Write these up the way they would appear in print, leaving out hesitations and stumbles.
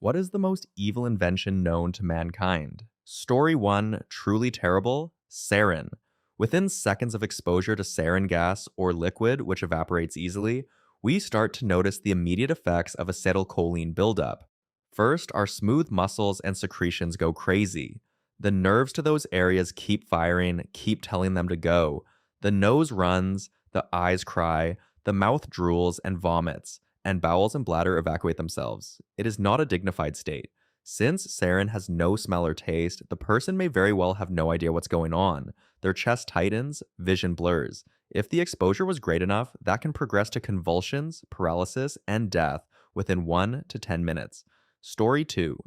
What is the most evil invention known to mankind? Story 1, truly terrible, sarin. Within seconds of exposure to sarin gas or liquid, which evaporates easily, we start to notice the immediate effects of acetylcholine buildup. First, our smooth muscles and secretions go crazy. The nerves to those areas keep firing, keep telling them to go. The nose runs, the eyes cry, the mouth drools and vomits, and bowels and bladder evacuate themselves. It is not a dignified state. Since sarin has no smell or taste, the person may very well have no idea what's going on. Their chest tightens, vision blurs. If the exposure was great enough, that can progress to convulsions, paralysis, and death within 1 to 10 minutes. Story 2.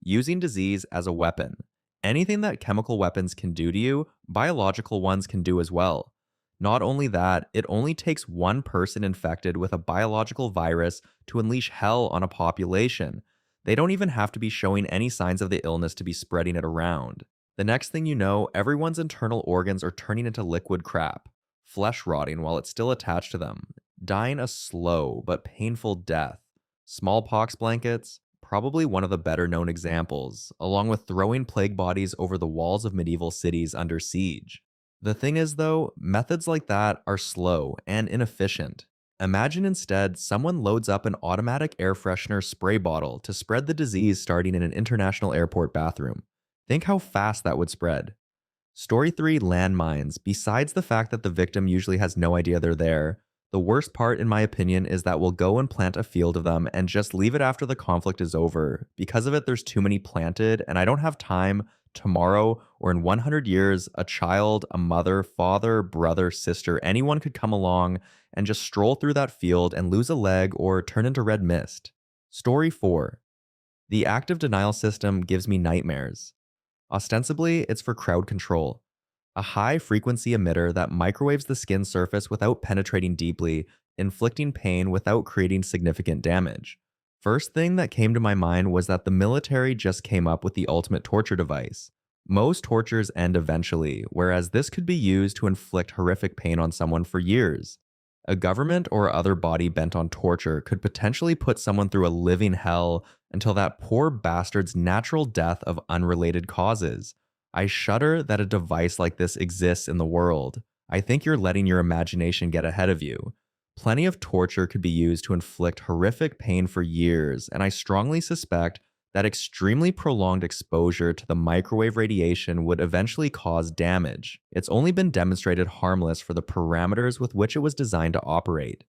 Using disease as a weapon. Anything that chemical weapons can do to you, biological ones can do as well. Not only that, it only takes one person infected with a biological virus to unleash hell on a population. They don't even have to be showing any signs of the illness to be spreading it around. The next thing you know, everyone's internal organs are turning into liquid crap, flesh rotting while it's still attached to them, dying a slow but painful death. Smallpox blankets, probably one of the better known examples, along with throwing plague bodies over the walls of medieval cities under siege. The thing is, though, methods like that are slow and inefficient. Imagine instead someone loads up an automatic air freshener spray bottle to spread the disease starting in an international airport bathroom. Think how fast that would spread. Story 3, landmines. Besides the fact that the victim usually has no idea they're there, the worst part, in my opinion, is that we'll go and plant a field of them and just leave it after the conflict is over. Because of it, there's too many planted, and I don't have time tomorrow or in 100 years, a child, a mother, father, brother, sister, anyone could come along and just stroll through that field and lose a leg or turn into red mist. Story 4. The active denial system gives me nightmares. Ostensibly, it's for crowd control. A high-frequency emitter that microwaves the skin surface without penetrating deeply, inflicting pain without creating significant damage. First thing that came to my mind was that the military just came up with the ultimate torture device. Most tortures end eventually, whereas this could be used to inflict horrific pain on someone for years. A government or other body bent on torture could potentially put someone through a living hell until that poor bastard's natural death of unrelated causes. I shudder that a device like this exists in the world. I think you're letting your imagination get ahead of you. Plenty of torture could be used to inflict horrific pain for years, and I strongly suspect that extremely prolonged exposure to the microwave radiation would eventually cause damage. It's only been demonstrated harmless for the parameters with which it was designed to operate.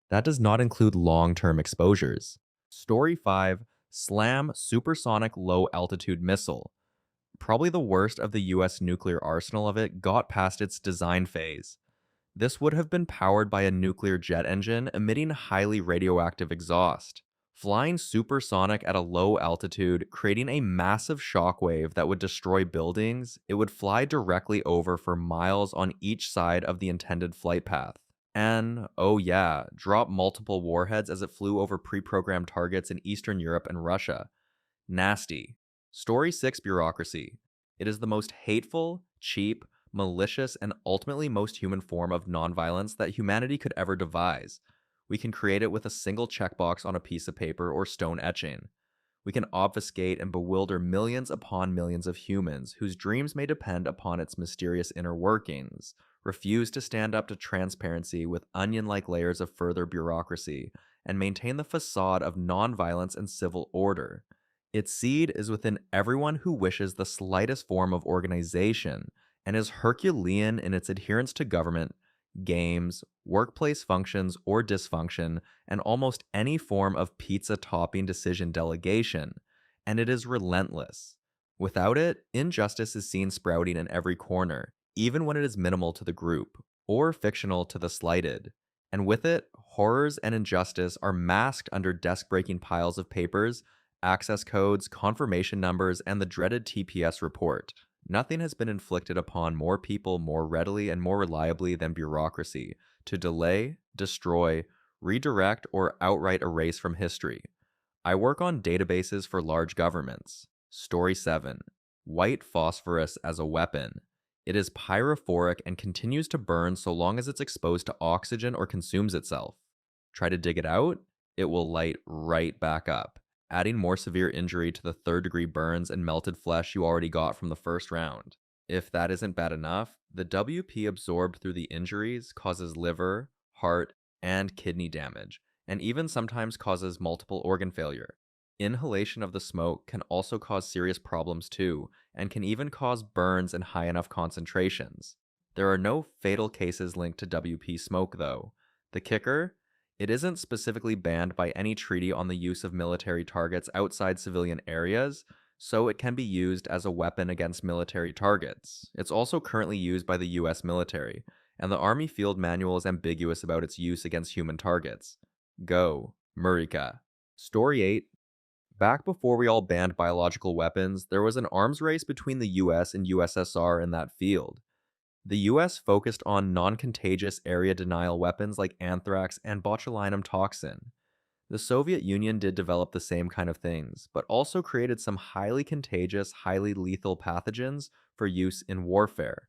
That does not include long-term exposures. Story 5, SLAM Supersonic Low Altitude Missile. Probably the worst of the US nuclear arsenal of it got past its design phase. This would have been powered by a nuclear jet engine emitting highly radioactive exhaust. Flying supersonic at a low altitude, creating a massive shockwave that would destroy buildings, it would fly directly over for miles on each side of the intended flight path. And, oh yeah, drop multiple warheads as it flew over pre-programmed targets in Eastern Europe and Russia. Nasty. Story 6, Bureaucracy. It is the most hateful, cheap, malicious, and ultimately most human form of nonviolence that humanity could ever devise. We can create it with a single checkbox on a piece of paper or stone etching. We can obfuscate and bewilder millions upon millions of humans whose dreams may depend upon its mysterious inner workings, refuse to stand up to transparency with onion-like layers of further bureaucracy, and maintain the facade of nonviolence and civil order. Its seed is within everyone who wishes the slightest form of organization, and is Herculean in its adherence to government, games, workplace functions or dysfunction, and almost any form of pizza-topping decision delegation, and it is relentless. Without it, injustice is seen sprouting in every corner, even when it is minimal to the group, or fictional to the slighted. And with it, horrors and injustice are masked under desk-breaking piles of papers, access codes, confirmation numbers, and the dreaded TPS report. Nothing has been inflicted upon more people more readily and more reliably than bureaucracy to delay, destroy, redirect, or outright erase from history. I work on databases for large governments. Story 7. White phosphorus as a weapon. It is pyrophoric and continues to burn so long as it's exposed to oxygen or consumes itself. Try to dig it out, it will light right back up. adding more severe injury to the third-degree burns and melted flesh you already got from the first round. If that isn't bad enough, the WP absorbed through the injuries causes liver, heart, and kidney damage, and even sometimes causes multiple organ failure. Inhalation of the smoke can also cause serious problems too, and can even cause burns in high enough concentrations. There are no fatal cases linked to WP smoke, though. The kicker? It isn't specifically banned by any treaty on the use of military targets outside civilian areas, so it can be used as a weapon against military targets. It's also currently used by the US military, and the Army Field Manual is ambiguous about its use against human targets. Go, Murica. Story 8. Back before we all banned biological weapons, there was an arms race between the US and USSR in that field. The US focused on non-contagious area denial weapons like anthrax and botulinum toxin. The Soviet Union did develop the same kind of things, but also created some highly contagious, highly lethal pathogens for use in warfare.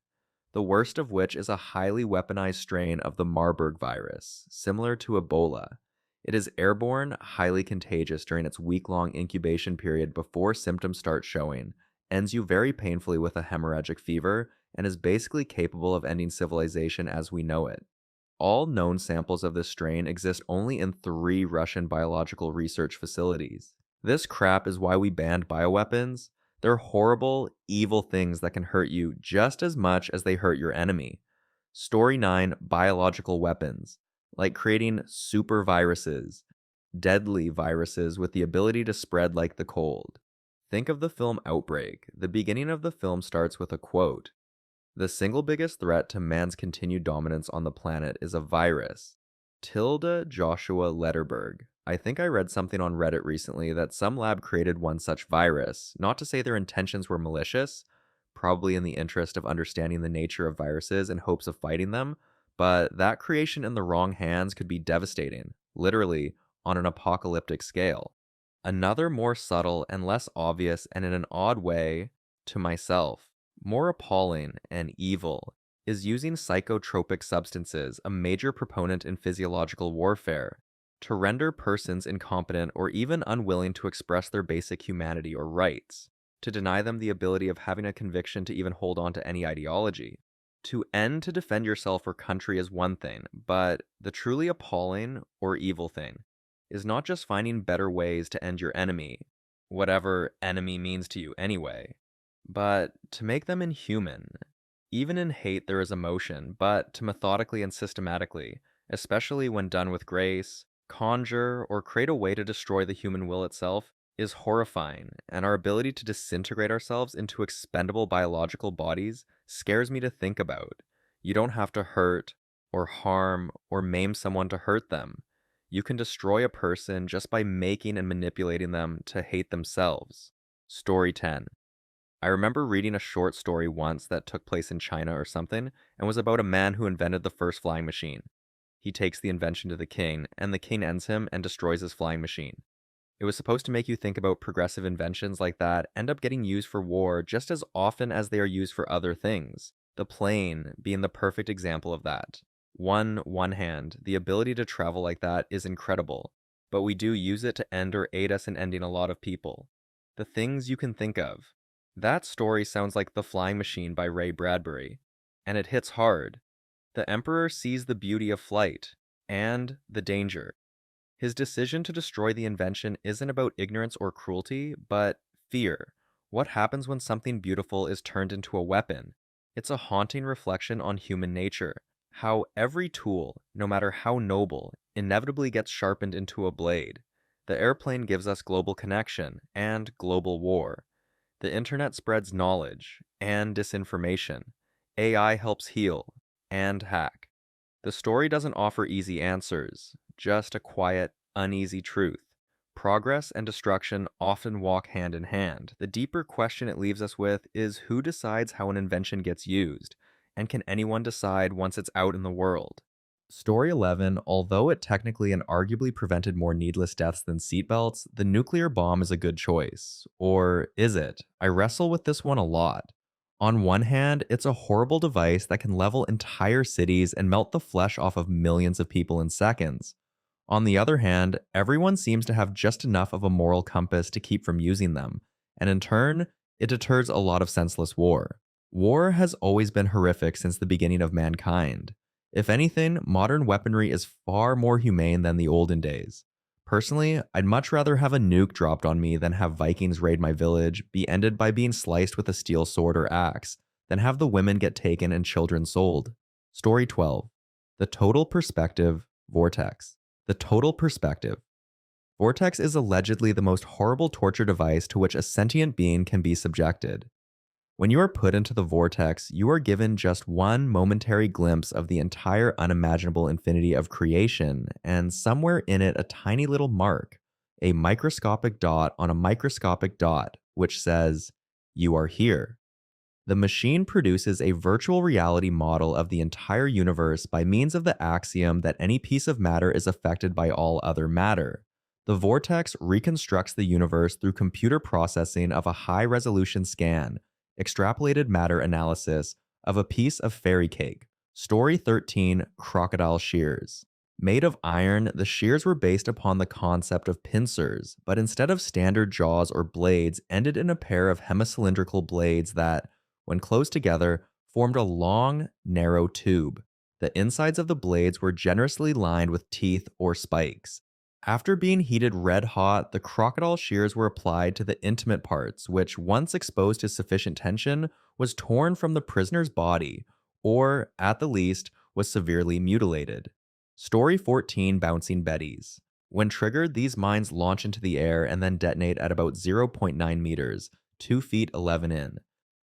The worst of which is a highly weaponized strain of the Marburg virus, similar to Ebola. It is airborne, highly contagious during its week-long incubation period before symptoms start showing, ends you very painfully with a hemorrhagic fever, and is basically capable of ending civilization as we know it. All known samples of this strain exist only in 3 Russian biological research facilities. This crap is why we banned bioweapons. They're horrible, evil things that can hurt you just as much as they hurt your enemy. Story 9. Biological weapons. Like creating super viruses, deadly viruses with the ability to spread like the cold. Think of the film Outbreak. The beginning of the film starts with a quote. The single biggest threat to man's continued dominance on the planet is a virus. Tilda Joshua Letterberg. I think I read something on Reddit recently that some lab created one such virus, not to say their intentions were malicious, probably in the interest of understanding the nature of viruses in hopes of fighting them, but that creation in the wrong hands could be devastating, literally, on an apocalyptic scale. Another more subtle and less obvious and in an odd way, to myself, more appalling and evil, is using psychotropic substances, a major proponent in physiological warfare, to render persons incompetent or even unwilling to express their basic humanity or rights, to deny them the ability of having a conviction to even hold on to any ideology. To end to defend yourself or country is one thing, but the truly appalling or evil thing is not just finding better ways to end your enemy, whatever enemy means to you anyway, but to make them inhuman. Even in hate there is emotion, but to methodically and systematically, especially when done with grace, conjure or create a way to destroy the human will itself is horrifying, and our ability to disintegrate ourselves into expendable biological bodies scares me to think about. You don't have to hurt, or harm, or maim someone to hurt them. You can destroy a person just by making and manipulating them to hate themselves. Story 10. I remember reading a short story once that took place in China or something, and was about a man who invented the first flying machine. He takes the invention to the king, and the king ends him and destroys his flying machine. It was supposed to make you think about progressive inventions like that end up getting used for war just as often as they are used for other things. The plane being the perfect example of that. One hand, the ability to travel like that is incredible, but we do use it to end or aid us in ending a lot of people. The things you can think of. That story sounds like The Flying Machine by Ray Bradbury, and it hits hard. The Emperor sees the beauty of flight, and the danger. His decision to destroy the invention isn't about ignorance or cruelty, but fear. What happens when something beautiful is turned into a weapon? It's a haunting reflection on human nature. How every tool, no matter how noble, inevitably gets sharpened into a blade. The airplane gives us global connection and global war. The internet spreads knowledge and disinformation. AI helps heal and hack. The story doesn't offer easy answers, just a quiet, uneasy truth. Progress and destruction often walk hand in hand. The deeper question it leaves us with is who decides how an invention gets used, and can anyone decide once it's out in the world? Story 11, although it technically and arguably prevented more needless deaths than seatbelts, the nuclear bomb is a good choice. Or is it? I wrestle with this one a lot. On one hand, it's a horrible device that can level entire cities and melt the flesh off of millions of people in seconds. On the other hand, everyone seems to have just enough of a moral compass to keep from using them, and in turn, it deters a lot of senseless war. War has always been horrific since the beginning of mankind. If anything, modern weaponry is far more humane than the olden days. Personally, I'd much rather have a nuke dropped on me than have Vikings raid my village, be ended by being sliced with a steel sword or axe, than have the women get taken and children sold. Story 12. The Total Perspective, Vortex. The Total Perspective. Vortex is allegedly the most horrible torture device to which a sentient being can be subjected. When you are put into the vortex, you are given just one momentary glimpse of the entire unimaginable infinity of creation, and somewhere in it a tiny little mark, a microscopic dot on a microscopic dot, which says, "You are here." The machine produces a virtual reality model of the entire universe by means of the axiom that any piece of matter is affected by all other matter. The vortex reconstructs the universe through computer processing of a high-resolution scan, extrapolated matter analysis of a piece of fairy cake. Story 13, Crocodile Shears. Made of iron, the shears were based upon the concept of pincers, but instead of standard jaws or blades, ended in a pair of hemicylindrical blades that, when closed together, formed a long, narrow tube. The insides of the blades were generously lined with teeth or spikes. After being heated red hot, the crocodile shears were applied to the intimate parts, which, once exposed to sufficient tension, was torn from the prisoner's body, or, at the least, was severely mutilated. Story 14, Bouncing Betties. When triggered, these mines launch into the air and then detonate at about 0.9 meters, 2 feet 11 in.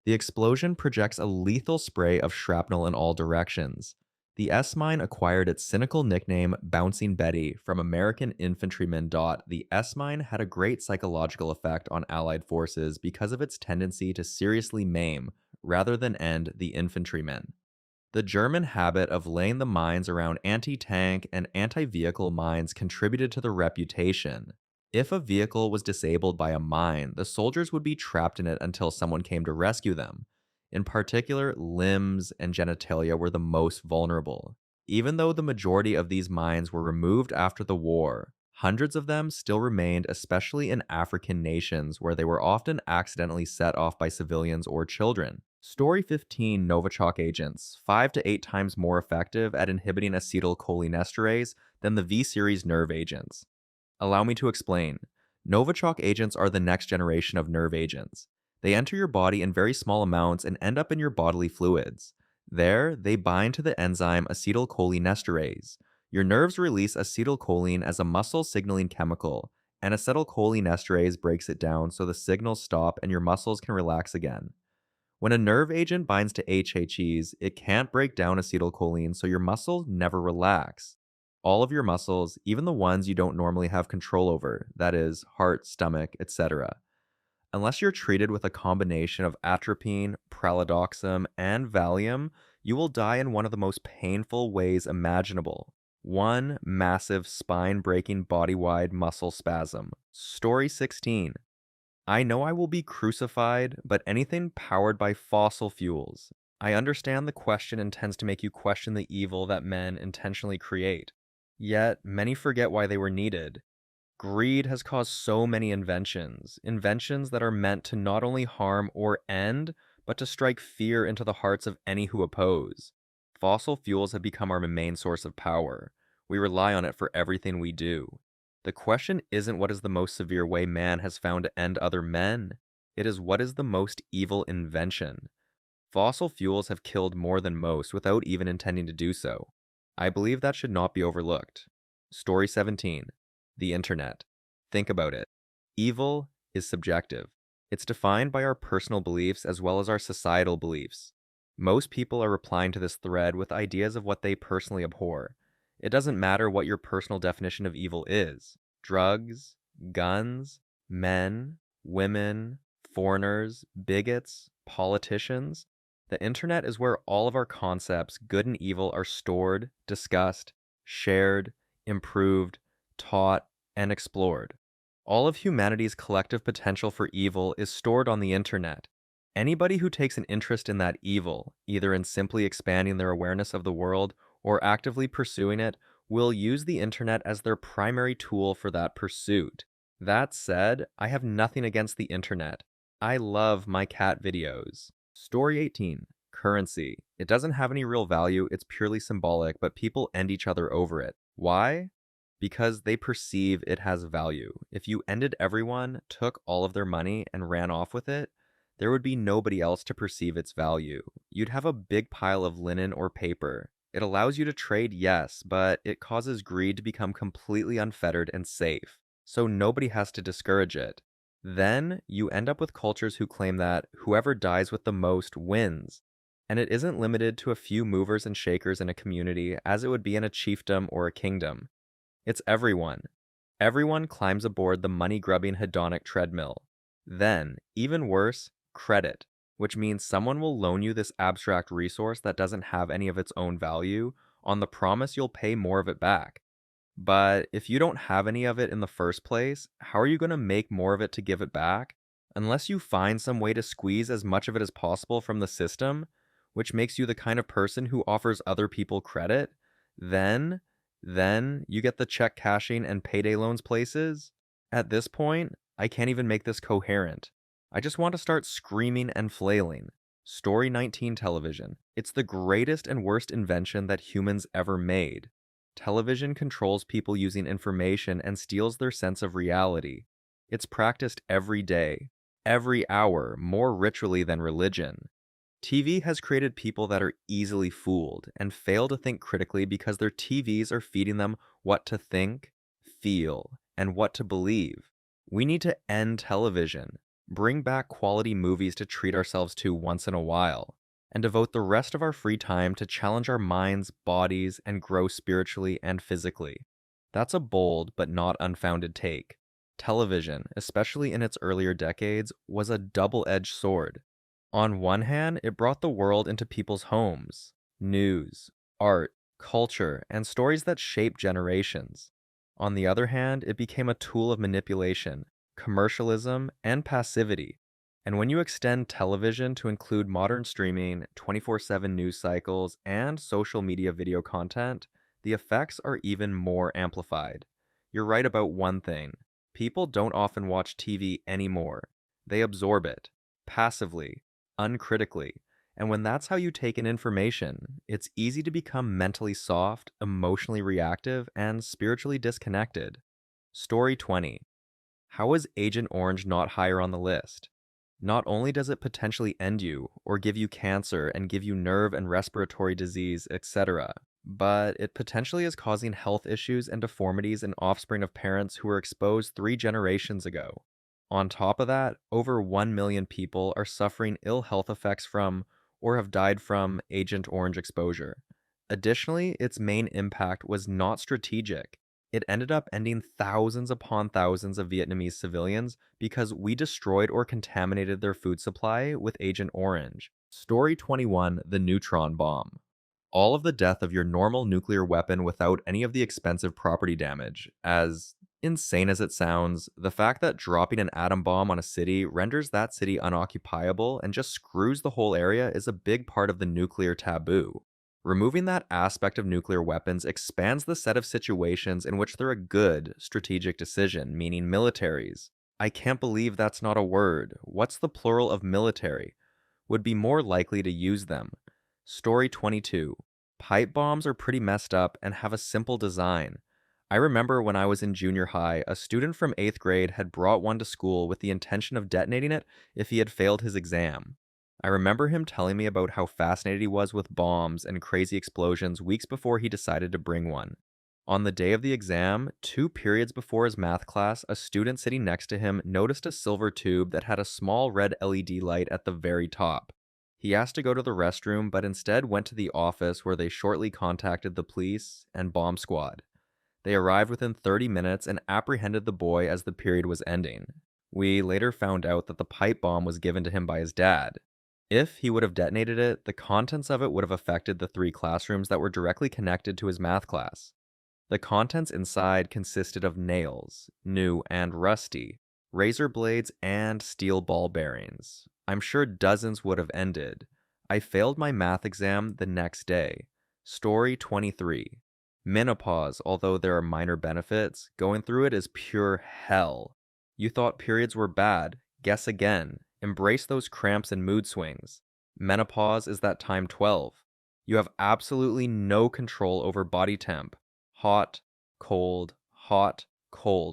The explosion projects a lethal spray of shrapnel in all directions. The S-mine acquired its cynical nickname Bouncing Betty from American infantrymen. The S-mine had a great psychological effect on Allied forces because of its tendency to seriously maim, rather than end, the infantrymen. The German habit of laying the mines around anti-tank and anti-vehicle mines contributed to the reputation. If a vehicle was disabled by a mine, the soldiers would be trapped in it until someone came to rescue them. In particular, limbs and genitalia were the most vulnerable. Even though the majority of these mines were removed after the war, hundreds of them still remained, especially in African nations where they were often accidentally set off by civilians or children. Story 15, Novach agents, 5 to 8 times more effective at inhibiting acetylcholinesterase than the V-series nerve agents. Allow me to explain. Novach agents are the next generation of nerve agents. They enter your body in very small amounts and end up in your bodily fluids. There, they bind to the enzyme acetylcholinesterase. Your nerves release acetylcholine as a muscle signaling chemical, and acetylcholinesterase breaks it down so the signals stop and your muscles can relax again. When a nerve agent binds to HHEs, it can't break down acetylcholine, so your muscles never relax. All of your muscles, even the ones you don't normally have control over, that is, heart, stomach, etc. Unless you're treated with a combination of atropine, pralidoxim, and Valium, you will die in one of the most painful ways imaginable. One massive spine-breaking body-wide muscle spasm. Story 16. I know I will be crucified, but anything powered by fossil fuels. I understand the question intends to make you question the evil that men intentionally create. Yet, many forget why they were needed. Greed has caused so many inventions that are meant to not only harm or end, but to strike fear into the hearts of any who oppose. Fossil fuels have become our main source of power. We rely on it for everything we do. The question isn't what is the most severe way man has found to end other men. It is what is the most evil invention. Fossil fuels have killed more than most without even intending to do so. I believe that should not be overlooked. Story 17. The Internet. Think about it. Evil is subjective. It's defined by our personal beliefs as well as our societal beliefs. Most people are replying to this thread with ideas of what they personally abhor. It doesn't matter what your personal definition of evil is. Drugs, guns, men, women, foreigners, bigots, politicians. The Internet is where all of our concepts, good and evil, are stored, discussed, shared, improved, taught, and explored. All of humanity's collective potential for evil is stored on the Internet. Anybody who takes an interest in that evil, either in simply expanding their awareness of the world or actively pursuing it, will use the internet as their primary tool for that pursuit. That said, I have nothing against the internet. I love my cat videos. Story 18. Currency. It doesn't have any real value, it's purely symbolic, but people end each other over it. Why? Because they perceive it has value. If you ended everyone, took all of their money, and ran off with it, there would be nobody else to perceive its value. You'd have a big pile of linen or paper. It allows you to trade, yes, but it causes greed to become completely unfettered and safe, so nobody has to discourage it. Then you end up with cultures who claim that whoever dies with the most wins. And it isn't limited to a few movers and shakers in a community as it would be in a chiefdom or a kingdom. It's everyone. Everyone climbs aboard the money-grubbing hedonic treadmill. Then, even worse, credit, which means someone will loan you this abstract resource that doesn't have any of its own value on the promise you'll pay more of it back. But if you don't have any of it in the first place, how are you going to make more of it to give it back? Unless you find some way to squeeze as much of it as possible from the system, which makes you the kind of person who offers other people credit, then you get the check cashing and payday loans places. At this point, I can't even make this coherent. I just want to start screaming and flailing. Story 19 television. It's the greatest and worst invention that humans ever made. Television controls people using information and steals their sense of reality. It's practiced every day, every hour, more ritually than religion. TV has created people that are easily fooled and fail to think critically because their TVs are feeding them what to think, feel, and what to believe. We need to end television, bring back quality movies to treat ourselves to once in a while, and devote the rest of our free time to challenge our minds, bodies, and grow spiritually and physically. That's a bold but not unfounded take. Television, especially in its earlier decades, was a double-edged sword. On one hand, it brought the world into people's homes, news, art, culture, and stories that shape generations. On the other hand, it became a tool of manipulation, commercialism, and passivity. And when you extend television to include modern streaming, 24/7 news cycles, and social media video content, the effects are even more amplified. You're right about one thing. People don't often watch TV anymore. They absorb it, passively, uncritically. And when that's how you take in information, it's easy to become mentally soft, emotionally reactive, and spiritually disconnected. Story 20. How is Agent Orange not higher on the list? Not only does it potentially end you, or give you cancer and give you nerve and respiratory disease, etc., but it potentially is causing health issues and deformities in offspring of parents who were exposed 3 generations ago. On top of that, over 1 million people are suffering ill health effects from, or have died from, Agent Orange exposure. Additionally, its main impact was not strategic. It ended up ending thousands upon thousands of Vietnamese civilians because we destroyed or contaminated their food supply with Agent Orange. Story 21, the Neutron bomb. All of the death of your normal nuclear weapon without any of the expensive property damage. As insane as it sounds, the fact that dropping an atom bomb on a city renders that city unoccupiable and just screws the whole area is a big part of the nuclear taboo. Removing that aspect of nuclear weapons expands the set of situations in which they're a good strategic decision, meaning militaries. I can't believe that's not a word. What's the plural of military? Would be more likely to use them. Story 22. Pipe bombs are pretty messed up and have a simple design. I remember when I was in junior high, a student from 8th grade had brought one to school with the intention of detonating it if he had failed his exam. I remember him telling me about how fascinated he was with bombs and crazy explosions weeks before he decided to bring one. On the day of the exam, 2 periods before his math class, a student sitting next to him noticed a silver tube that had a small red LED light at the very top. He asked to go to the restroom, but instead went to the office where they shortly contacted the police and bomb squad. They arrived within 30 minutes and apprehended the boy as the period was ending. We later found out that the pipe bomb was given to him by his dad. If he would have detonated it, the contents of it would have affected the 3 classrooms that were directly connected to his math class. The contents inside consisted of nails, new and rusty, razor blades, and steel ball bearings. I'm sure dozens would have ended. I failed my math exam the next day. Story 23. Menopause, although there are minor benefits, going through it is pure hell. You thought periods were bad. Guess again. Embrace those cramps and mood swings. Menopause is that time 12. You have absolutely no control over body temp. Hot, cold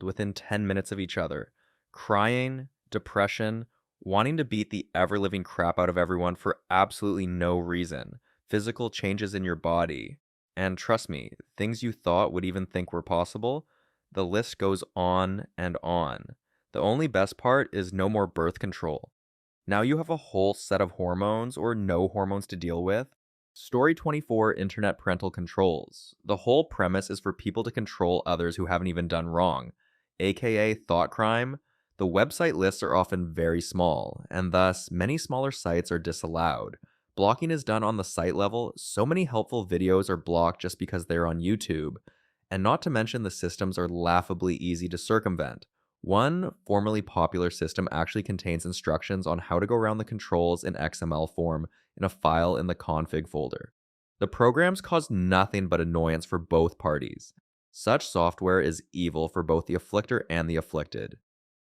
within 10 minutes of each other. Crying, depression, wanting to beat the ever living crap out of everyone for absolutely no reason. Physical changes in your body. And trust me, things you thought would even think were possible, the list goes on and on. The only best part is no more birth control. Now you have a whole set of hormones or no hormones to deal with. Story 24 Internet Parental Controls. The whole premise is for people to control others who haven't even done wrong, aka thought crime. The website lists are often very small, and thus many smaller sites are disallowed. Blocking is done on the site level. So many helpful videos are blocked just because they're on YouTube. And not to mention the systems are laughably easy to circumvent. One formerly popular system actually contains instructions on how to go around the controls in XML form in a file in the config folder. The programs cause nothing but annoyance for both parties. Such software is evil for both the afflictor and the afflicted.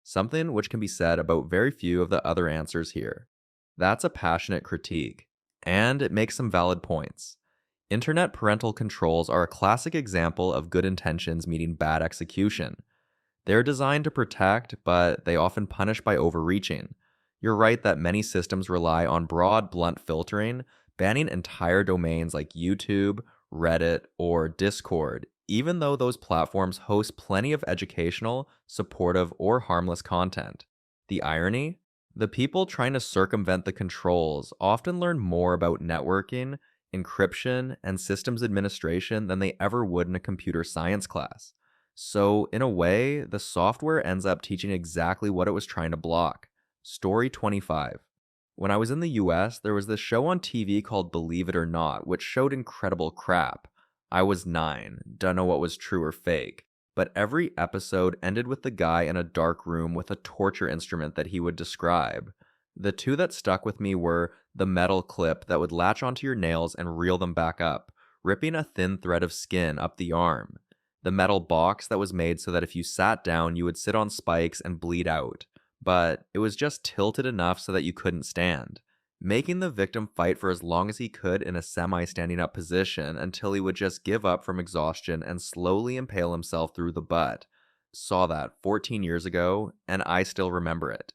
Something which can be said about very few of the other answers here. That's a passionate critique. And it makes some valid points. Internet parental controls are a classic example of good intentions meeting bad execution. They're designed to protect, but they often punish by overreaching. You're right that many systems rely on broad, blunt filtering, banning entire domains like YouTube, Reddit, or Discord, even though those platforms host plenty of educational, supportive, or harmless content. The irony? The people trying to circumvent the controls often learn more about networking, encryption, and systems administration than they ever would in a computer science class. So, in a way, the software ends up teaching exactly what it was trying to block. Story 25. When I was in the US, there was this show on TV called Believe It or Not, which showed incredible crap. I was 9, don't know what was true or fake. But every episode ended with the guy in a dark room with a torture instrument that he would describe. The two that stuck with me were the metal clip that would latch onto your nails and reel them back up, ripping a thin thread of skin up the arm. The metal box that was made so that if you sat down, you would sit on spikes and bleed out. But it was just tilted enough so that you couldn't stand, making the victim fight for as long as he could in a semi-standing up position until he would just give up from exhaustion and slowly impale himself through the butt. Saw that 14 years ago, and I still remember it.